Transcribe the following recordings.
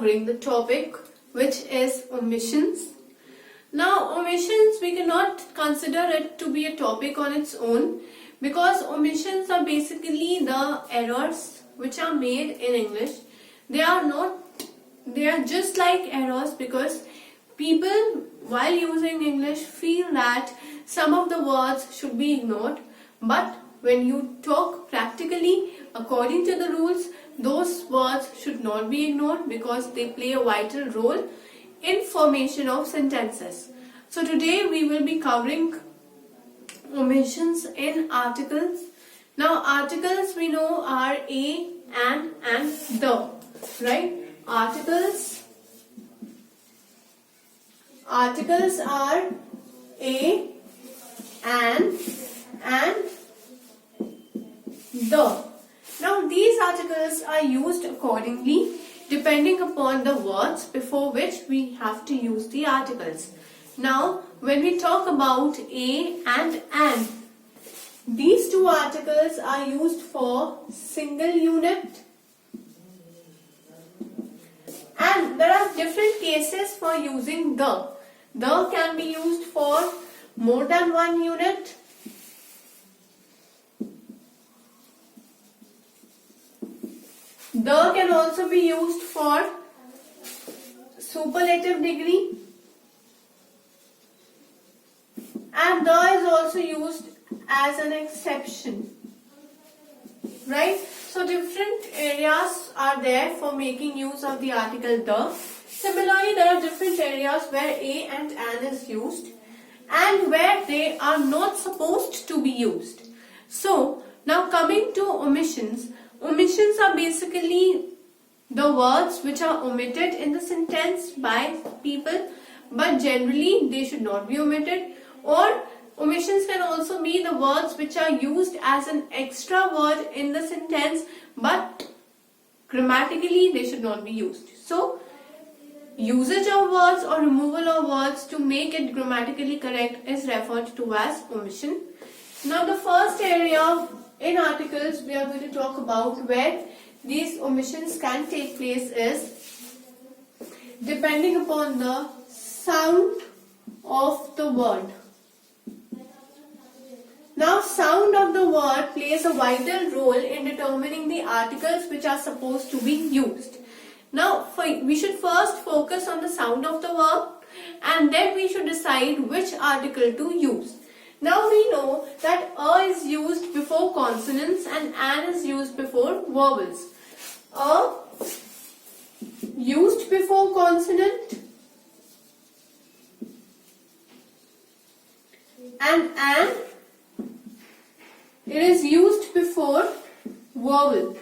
covering the topic which is omissions. Now omissions, we cannot consider it to be a topic on its own, because omissions are basically the errors which are made in English. They are just like errors, because people while using English feel that some of the words should be ignored, but when you talk practically according to the rules, those words should not be ignored because they play a vital role in formation of sentences. So today we will be covering omissions in articles. Now articles we know are a, and the, right? Articles are a, and the. Now these articles are used accordingly depending upon the words before which we have to use the articles. Now when we talk about a and, these two articles are used for single unit, and there are different cases for using the. The can be used for more than one unit. The can also be used for superlative degree, and the is also used as an exception, right? So different areas are there for making use of the article the. Similarly, there are different areas where a and an is used and where they are not supposed to be used. So now coming to omissions. Omissions are basically the words which are omitted in the sentence by people, but generally they should not be omitted. Or omissions can also be the words which are used as an extra word in the sentence, but grammatically they should not be used. So usage of words or removal of words to make it grammatically correct is referred to as omission. Now the first area in articles we are going to talk about where these omissions can take place is depending upon the sound of the word. Now sound of the word plays a vital role in determining the articles which are supposed to be used. Now we should first focus on the sound of the word, and then we should decide which article to use. Now we know that a is used before consonants and an is used before vowels. A used before consonant and an it is used before vowel.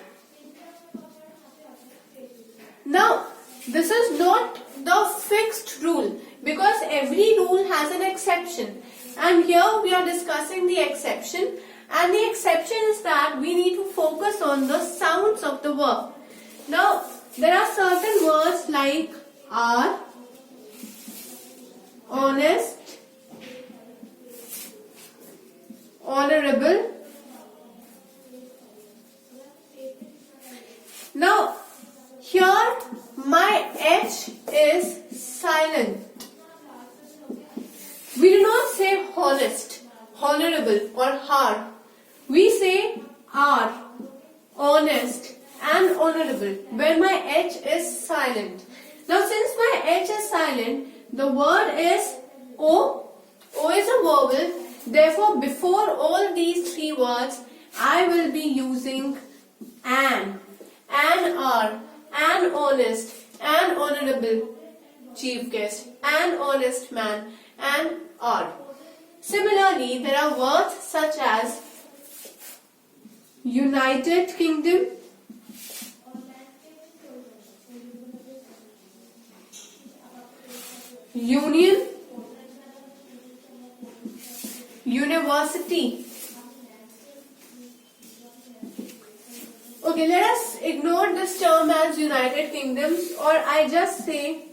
Now this is not the fixed rule, because every rule has an exception. And here we are discussing the exception, and the exception is that we need to focus on the sounds of the verb. Now there are certain words like are, honest, honorable. Now here my H is silent. We do not say honest, honorable or har. We say are, honest and honorable when my H is silent. Now since my H is silent, the word is O. O is a vowel. Therefore before all these three words, I will be using an are, an honest, an honorable chief guest, an honest man, and are. Similarly, there are words such as United Kingdom, union, university. Okay, let us ignore this term as United Kingdom, or I just say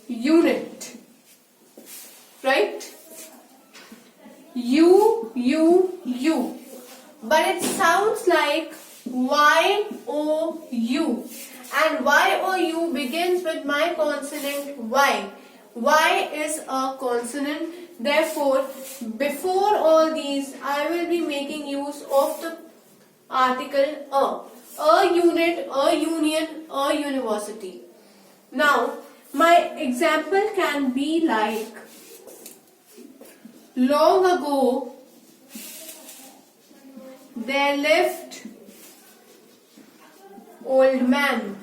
unit, right? U, but it sounds like Y-O-U. consonant Y. Y is a consonant. Therefore, before all these, I will be making use of the article a. A unit, a union, a university. Now, my example can be like, long ago, there lived old man.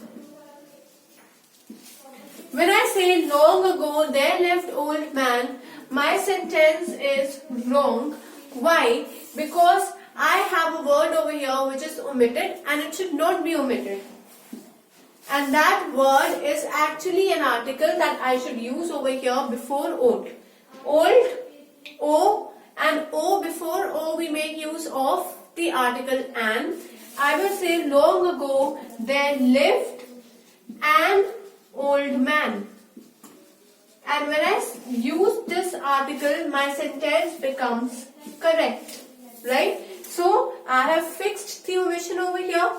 When I say long ago there lived old man, my sentence is wrong. Why? Because I have a word over here which is omitted and it should not be omitted. And that word is actually an article that I should use over here before old. Old, O, and O before O we make use of the article an. I will say long ago there lived an old man. And when I use this article, my sentence becomes correct. Right? So, I have fixed the omission over here.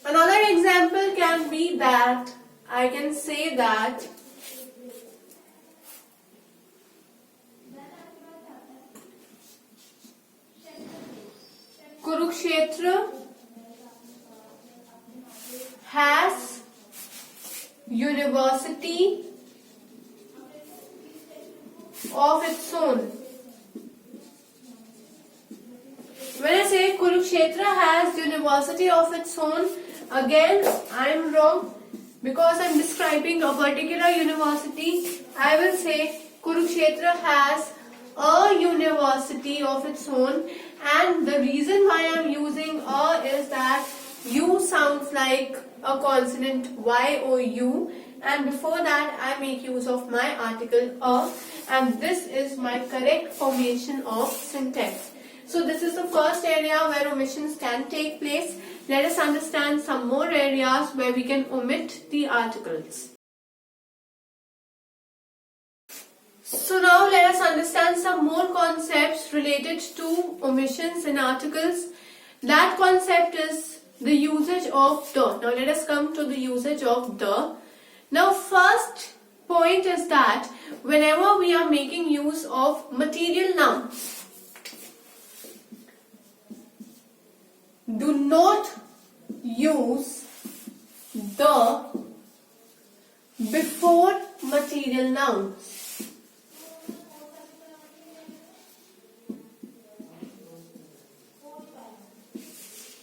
Another example can be that I can say that Kurukshetra has university of its own. When I say Kurukshetra has university of its own, again I am wrong because I am describing a particular university. I will say Kurukshetra has a university of its own, and the reason why I am using a is that U sounds like a consonant Y or U, and before that I make use of my article a, and this is my correct formation of sentence. So this is the first area where omissions can take place. Let us understand some more areas where we can omit the articles. So now let us understand some more concepts related to omissions in articles. That concept is the usage of the. Now let us come to the usage of the. Now first point is that whenever we are making use of material nouns, do not use the before material nouns.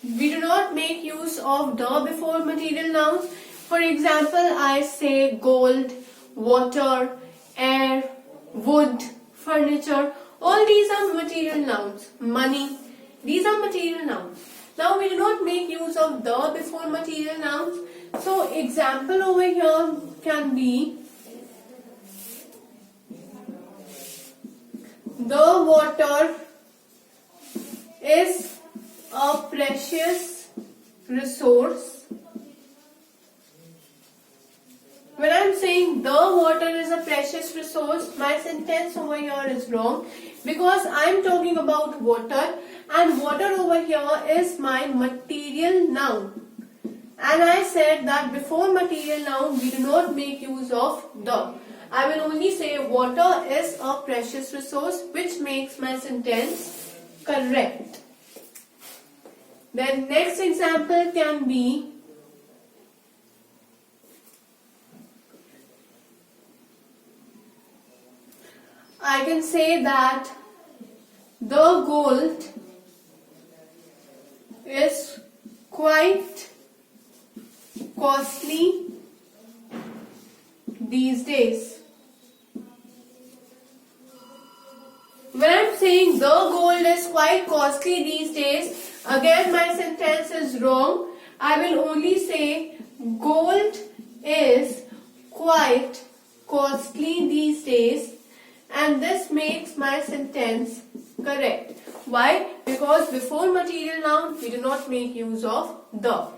We do not make use of the before material nouns. For example, I say gold, water, air, wood, furniture. All these are material nouns. Money. These are material nouns. Now we do not make use of the before material nouns. So example over here can be the water is a precious resource. When I am saying the water is a precious resource, my sentence over here is wrong because I am talking about water, and water over here is my material noun. And I said that before material noun we do not make use of the. I will only say water is a precious resource, which makes my sentence correct. Then next example can be I can say that the gold is quite costly these days. When I am saying the gold is quite costly these days, again my sentence is wrong. I will only say gold is quite costly these days, and this makes my sentence correct. Why? Because before material noun we do not make use of the.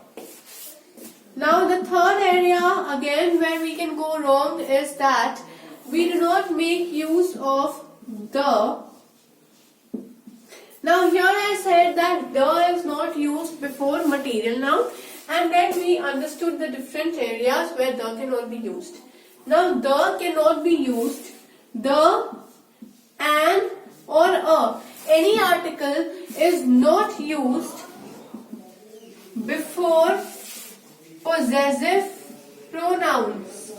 Now the third area again where we can go wrong is that we do not make use of the. Now here I said that the is not used before material noun, And then we understood the different areas where the cannot be used. Now the cannot be used. The, an or a. Any article is not used before possessive pronouns.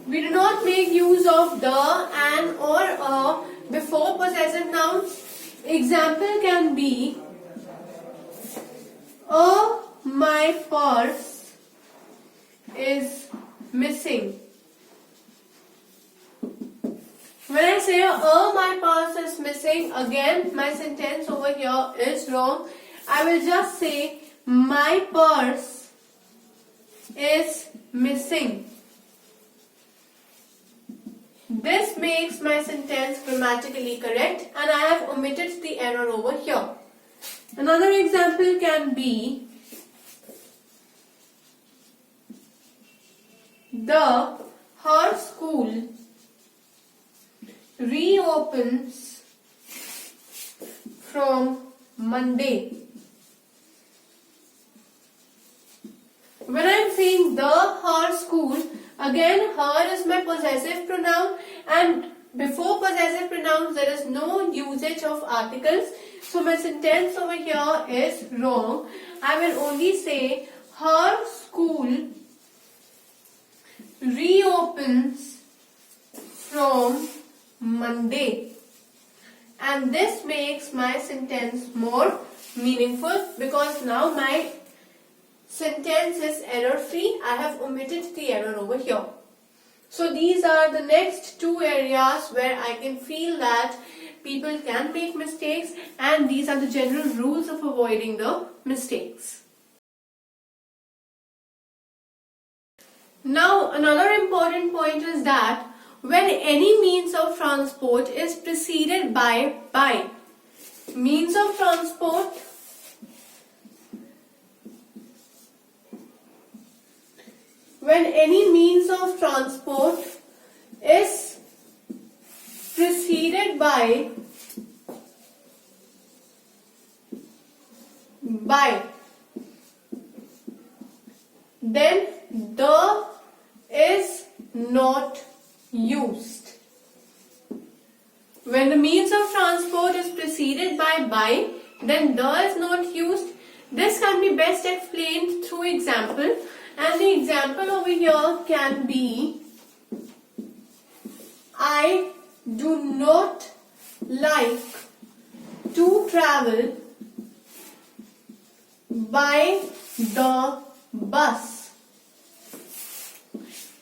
We do not make use of the, an or a before possessive nouns. Example can be, my purse is missing. When I say, my purse is missing, again my sentence over here is wrong. I will just say, my purse is missing. This makes my sentence grammatically correct, and I have omitted the error over here. Another example can be, her school reopens from Monday. When I am saying her school, again her is my possessive pronoun, and before possessive pronouns there is no usage of articles. So my sentence over here is wrong. I will only say, her school reopens from Monday. And this makes my sentence more meaningful, because now my sentence is error free. I have omitted the error over here. So these are the next two areas where I can feel that people can make mistakes, and these are the general rules of avoiding the mistakes. Now another important point is that when any means of transport is preceded by, means of transport when any means of transport is preceded by, then the is not used. When the means of transport is preceded by, then the is not used. This can be best explained through example, and the example over here can be, I do not like to travel by the bus.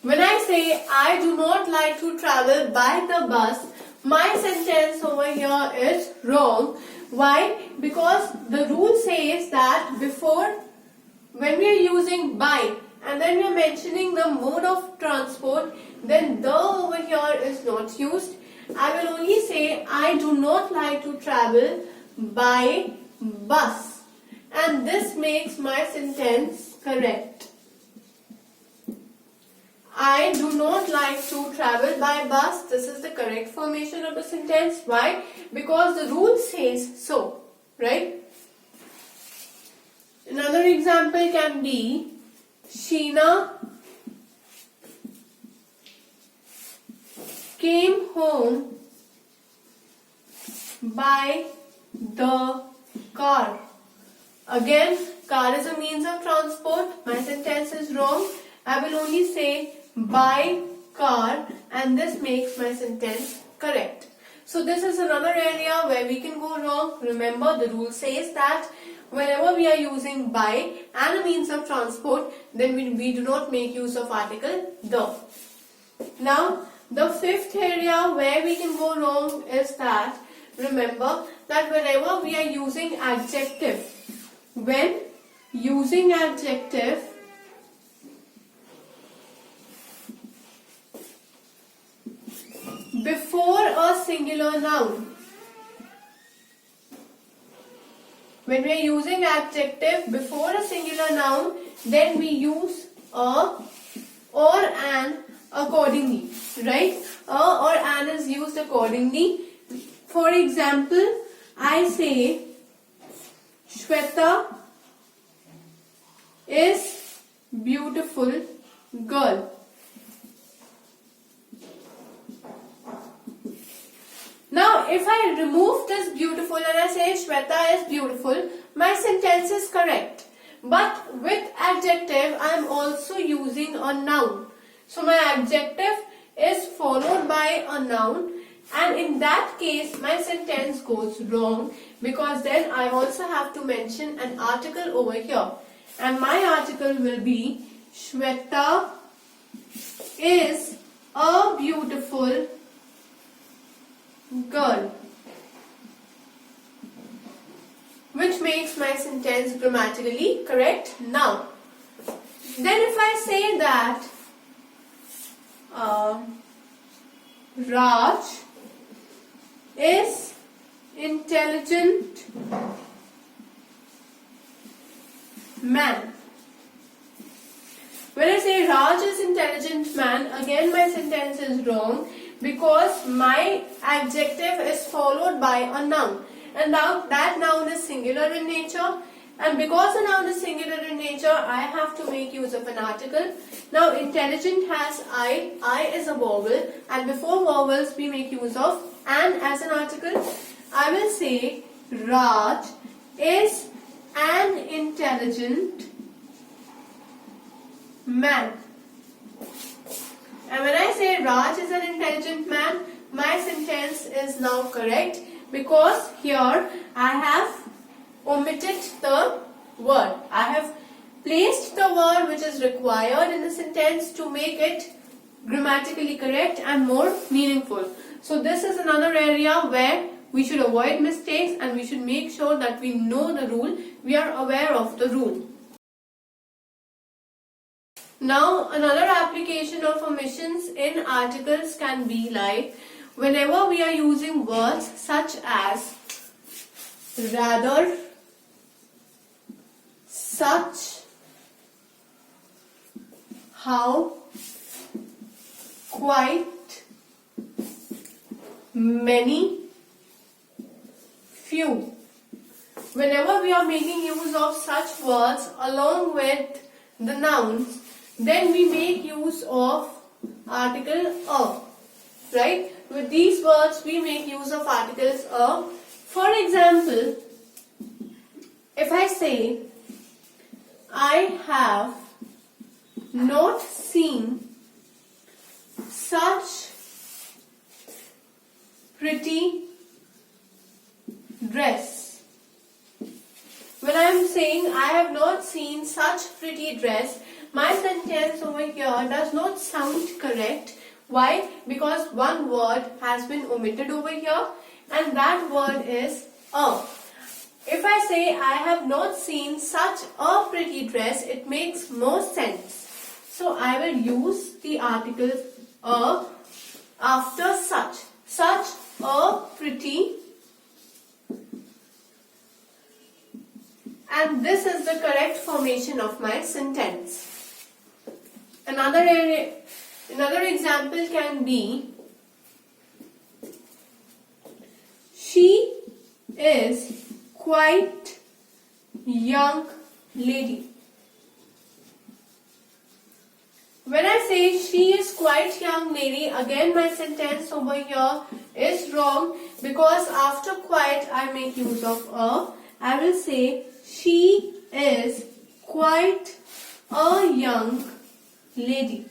When I say I do not like to travel by the bus, my sentence over here is wrong. Why? Because the rule says that before, when we are using by and then we are mentioning the mode of transport, then the over here is not used. I will only say I do not like to travel by bus, and this makes my sentence correct. I do not like to travel by bus. This is the correct formation of the sentence. Why? Because the rule says so, right? Another example can be, Sheena came home by the car. Again, car is a means of transport. My sentence is wrong. I will only say by car, and this makes my sentence correct. So this is another area where we can go wrong. Remember, the rule says that whenever we are using by and a means of transport, then we do not make use of article the. Now, the fifth area where we can go wrong is that, remember that whenever we are using adjective, when using adjective, before a singular noun, when we are using adjective before a singular noun, then we use a or an accordingly, right? A or an is used accordingly. For example, I say Shweta is beautiful girl. Now, if I remove this beautiful and I say Shweta is beautiful, my sentence is correct. But with adjective, I am also using a noun. So, my adjective is followed by a noun, and in that case, my sentence goes wrong, because then I also have to mention an article over here. And my article will be Shweta is a beautiful girl, which makes my sentence grammatically correct. Now, then if I say that Raj is intelligent man. When I say Raj is intelligent man, again my sentence is wrong, because my adjective is followed by a noun, and now that noun is singular in nature, and because the noun is singular in nature, I have to make use of an article. Now intelligent has I is a vowel, and before vowels we make use of an as an article. I will say Raj is an intelligent man. And when I say Raj is an intelligent man, my sentence is now correct, because here I have omitted the word. I have placed the word which is required in the sentence to make it grammatically correct and more meaningful. So this is another area where we should avoid mistakes, and we should make sure that we know the rule, we are aware of the rule. Now, another application of omissions in articles can be like whenever we are using words such as rather, such, how, quite, many, few. Whenever we are making use of such words along with the nouns, then we make use of article a, right? With these words, we make use of articles a. For example, if I say, I have not seen such pretty dress. When I am saying I have not seen such pretty dress, my sentence over here does not sound correct. Why? Because one word has been omitted over here, and that word is a. If I say I have not seen such a pretty dress, it makes more sense. So I will use the article a after such. Such a pretty, and this is the correct formation of my sentence. Another example can be, she is quite young lady. When I say she is quite young lady, again my sentence over here is wrong, because after quite I make use of a. I will say she is quite a young lady.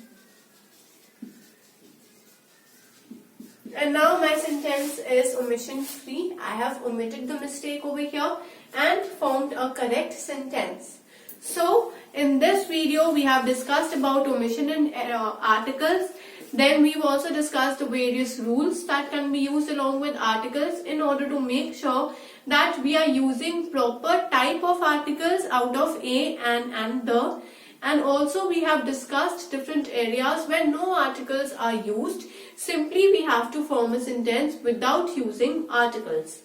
And now my sentence is omission free. I have omitted the mistake over here and formed a correct sentence. So in this video we have discussed about omission in articles. Then we've also discussed the various rules that can be used along with articles in order to make sure that we are using proper type of articles out of a, and the. And also we have discussed different areas where no articles are used. Simply we have to form a sentence without using articles.